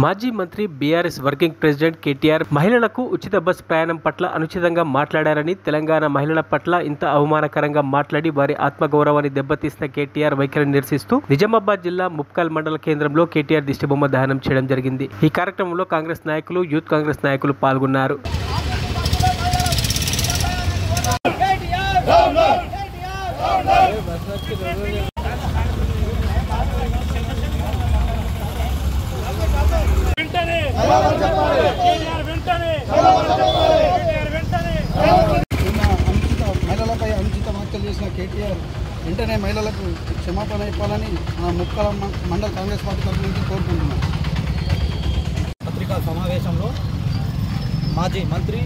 మాజీ మంత్రి BRS working president KTR మహిళలకు ఉచిత బస్ ప్రయాణం పట్ల అనుచితంగా మాట్లాడారని, తెలంగాణ మహిళల పట్ల ఇంత అవమానకరంగా మాట్లాడి వారి ఆత్మగౌరవాన్ని దెబ్బతీసిన కేటీఆర్ వైఖరిని నిరసిస్తూ నిజామాబాద్ జిల్లా ముప్కాల్ మండల కేంద్రంలో కేటీఆర్ దిష్టిబొమ్మ దహనం చేయడం జరిగింది. ఈ కార్యక్రమంలో కాంగ్రెస్ నాయకులు, యూత్ కాంగ్రెస్ నాయకులు పాల్గొన్నారు. మహిళలపై అనుచిత వ్యాఖ్యలు చేసిన కేటీఆర్ వెంటనే మహిళలకు క్షమాపణ ఇవ్వాలని మా ముప్కాల మండల కాంగ్రెస్ పార్టీ తరఫు నుంచి కోరుకుంటున్నాం. పత్రికా సమావేశంలో మాజీ మంత్రి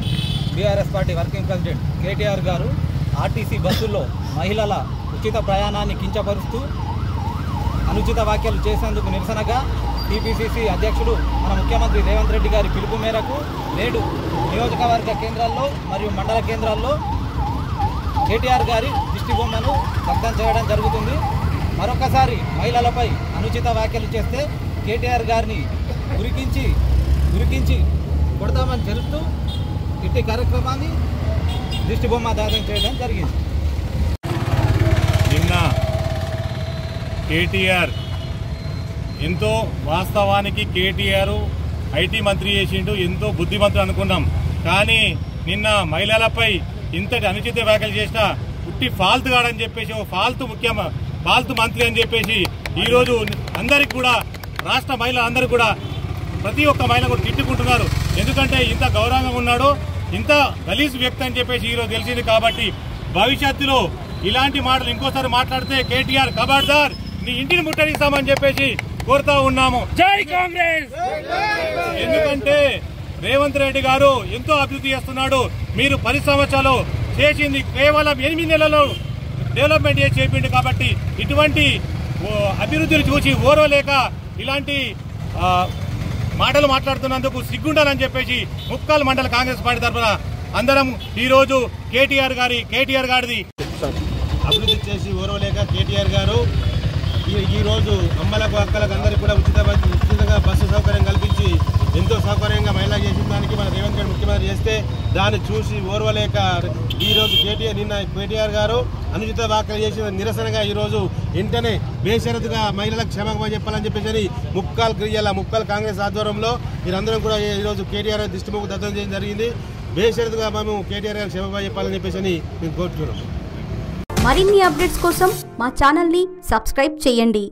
BRS party working president KTR గారు ఆర్టీసీ బస్సుల్లో మహిళల ఉచిత ప్రయాణాన్ని కించపరుస్తూ అనుచిత వ్యాఖ్యలు చేసేందుకు నిరసనగా టీపీసీసీ అధ్యక్షుడు మన ముఖ్యమంత్రి రేవంత్ రెడ్డి గారి పిలుపు మేరకు నేడు నియోజకవర్గ కేంద్రాల్లో మరియు మండల కేంద్రాల్లో కేటీఆర్ గారి దిష్టిబొమ్మను దగ్ధం చేయడం జరుగుతుంది. మరొకసారి మహిళలపై అనుచిత వ్యాఖ్యలు చేస్తే కేటీఆర్ గారిని ఉరికించి కొడతామని తెలుపుతూ ఇట్టి కార్యక్రమాన్ని దిష్టిబొమ్మ దగ్ధం చేయడం జరిగింది. నిన్న కేటీఆర్ ఎంతో వాస్తవానికి కేటీఆర్ ఐటీ మంత్రి చేసిండు, ఎంతో బుద్ధిమంతుడు అనుకున్నాం. కానీ నిన్న మహిళలపై ఇంతటి అనుచిత వ్యాఖ్యలు చేసిన పుట్టి ఫాల్తు కాడని చెప్పేసి, ఫాల్తు మంత్రి అని చెప్పేసి ఈరోజు అందరికి కూడా రాష్ట్ర మహిళలందరూ కూడా ప్రతి ఒక్క మహిళ కూడా తిట్టుకుంటున్నారు. ఎందుకంటే ఇంత గౌరవంగా ఉన్నాడో, ఇంత గలీజ్ వ్యక్తి అని చెప్పేసి ఈరోజు తెలిసింది. కాబట్టి భవిష్యత్తులో ఇలాంటి మాటలు ఇంకోసారి మాట్లాడితే కేటీఆర్ ఖబర్దార్, నీ ఇంటిని ముట్టడిస్తామని చెప్పేసి కోరుతా ఉన్నాము. జై కాంగ్రెస్! ఎందుకంటే రేవంత్ రెడ్డి గారు ఎంతో అభివృద్ధి చేస్తున్నాడు. మీరు 10 సంవత్సరాలు చేసింది కేవలం 8 నెలల్లో డెవలప్మెంట్ చేసి చెప్పిండు. కాబట్టి ఇటువంటి అభివృద్ధిని చూసి ఓర్వలేక ఇలాంటి మాటలు మాట్లాడుతున్నందుకు సిగ్గుండాలని చెప్పేసి ముప్కాల్ మండల కాంగ్రెస్ పార్టీ తరఫున అందరం ఈరోజు కేటీఆర్ గారిది అభివృద్ధి చేసి ఓర్వలేక కేటీఆర్ గారు ఈరోజు అమ్మలకు, అక్కలకు అందరికీ కూడా ఉచితంగా బస్సు సౌకర్యం కల్పించి ఎంతో సౌకర్యంగా మహిళా చేసిన దానికి మన రేవంత్ రెడ్డి ముఖ్యమంత్రి చేస్తే దాన్ని చూసి ఓర్వలేక ఈరోజు కేటీఆర్ గారు అనుచిత వ్యాఖ్యలు చేసిన నిరసనగా ఈరోజు వెంటనే బేషరతుగా మహిళలకు క్షమాపణ చెప్పాలని చెప్పేసి ముప్కాల్ కాంగ్రెస్ ఆధ్వర్యంలో మీరందరం కూడా ఈరోజు కేటీఆర్ దిష్టిబొమ్మ దగ్ధం చేయడం జరిగింది. బేషరతుగా మేము కేటీఆర్ గారు క్షమాపణ చెప్పాలని చెప్పేసి మేము కోరుతున్నాం. మరిన్ని అప్డేట్స్ కోసం మా ఛానల్ని సబ్స్క్రైబ్ చేయండి.